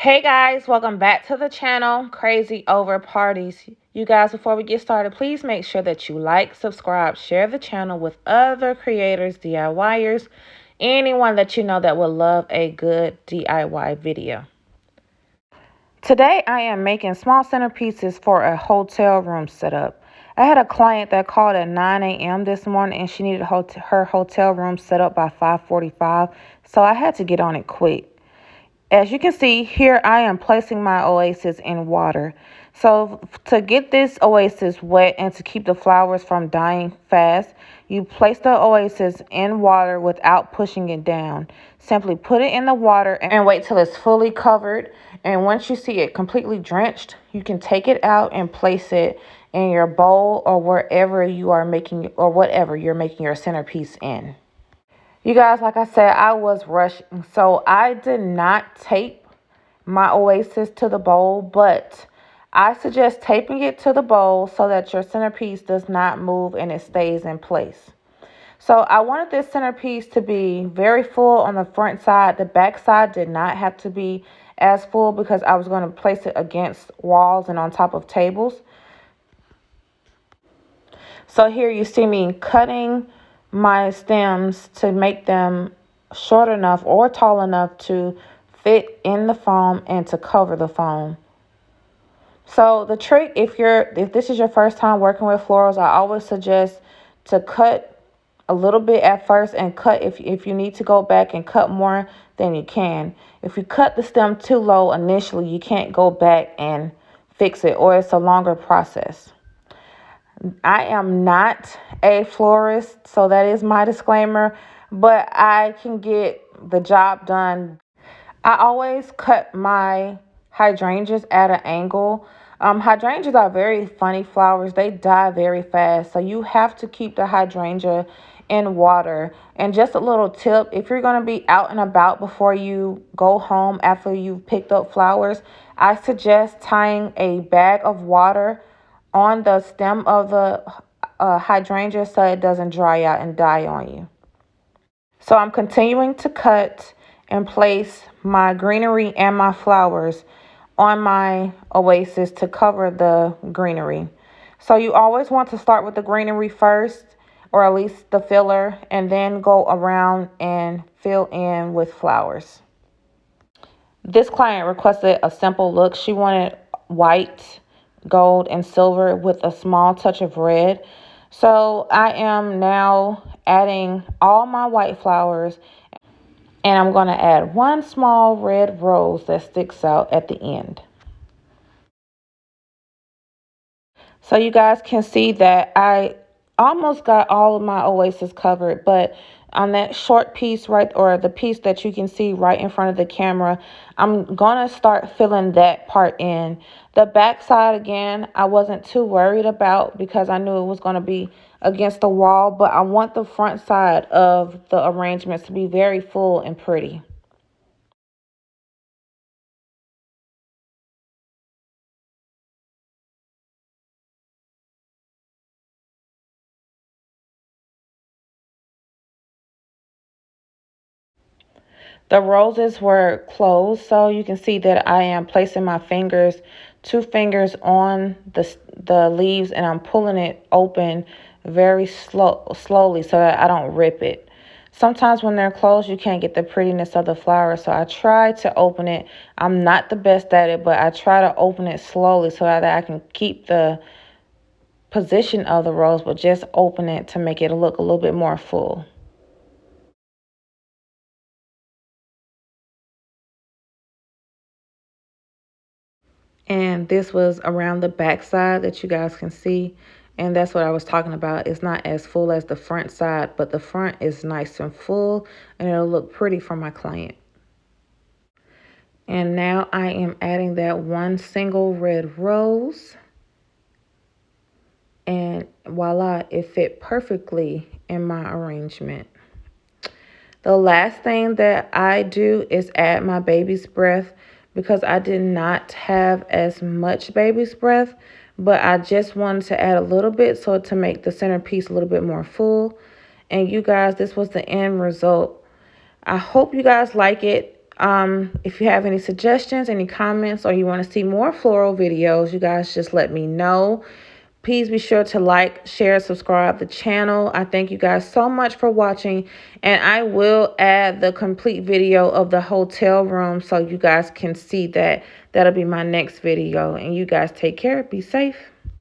Hey guys, welcome back to the channel, Crazy Over Parties. You guys, before we get started, please make sure that you like, subscribe, share the channel with other creators, DIYers, anyone that you know that will love a good DIY video. Today I am making small centerpieces for a hotel room setup. I had a client that called at 9 a.m. this morning and she needed her hotel room set up by 5:45, so I had to get on it quick. As you can see, here I am placing my oasis in water. So to get this oasis wet and to keep the flowers from dying fast, you place the oasis in water without pushing it down. Simply put it in the water and wait till it's fully covered. And once you see it completely drenched, you can take it out and place it in your bowl or wherever you are making or whatever you're making your centerpiece in. You guys, like I said, I was rushing, so I did not tape my oasis to the bowl, but I suggest taping it to the bowl so that your centerpiece does not move and it stays in place. So I wanted this centerpiece to be very full on the front side. The back side did not have to be as full because I was going to place it against walls and on top of tables. So here you see me cutting my stems to make them short enough or tall enough to fit in the foam and to cover the foam. So the trick, if this is your first time working with florals, I always suggest to cut a little bit at first and cut if you need to go back and cut more, then you can. If you cut the stem too low initially, you can't go back and fix it, or it's a longer process. I am not a florist, so that is my disclaimer, but I can get the job done. I always cut my hydrangeas at an angle. Hydrangeas are very funny flowers. They die very fast, so you have to keep the hydrangea in water. And just a little tip, if you're going to be out and about before you go home after you've picked up flowers, I suggest tying a bag of water on the stem of the hydrangea so it doesn't dry out and die on you. So I'm continuing to cut and place my greenery and my flowers on my oasis to cover the greenery. So you always want to start with the greenery first, or at least the filler, and then go around and fill in with flowers. This client requested a simple look. She wanted white, gold, and silver with a small touch of red. So I am now adding all my white flowers, and I'm going to add one small red rose that sticks out at the end. So you guys can see that I almost got all of my oasis covered, but on that short piece right, or the piece that you can see right in front of the camera, I'm going to start filling that part in. The back side, again, I wasn't too worried about because I knew it was going to be against the wall, but I want the front side of the arrangements to be very full and pretty. The roses were closed, so you can see that I am placing my fingers, 2 fingers on the leaves, and I'm pulling it open very slowly so that I don't rip it. Sometimes when they're closed, you can't get the prettiness of the flower, so I try to open it. I'm not the best at it, but I try to open it slowly so that I can keep the position of the rose, but just open it to make it look a little bit more full. And this was around the back side that you guys can see. And that's what I was talking about. It's not as full as the front side, but the front is nice and full and it'll look pretty for my client. And now I am adding that one single red rose. And voila, it fit perfectly in my arrangement. The last thing that I do is add my baby's breath, because I did not have as much baby's breath, but I just wanted to add a little bit so to make the centerpiece a little bit more full. And you guys, this was the end result. I hope you guys like it. If you have any suggestions, any comments, or you want to see more floral videos, you guys just let me know. Please be sure to like, share, subscribe the channel. I thank you guys so much for watching. And I will add the complete video of the hotel room so you guys can see that. That'll be my next video. And you guys take care. Be safe.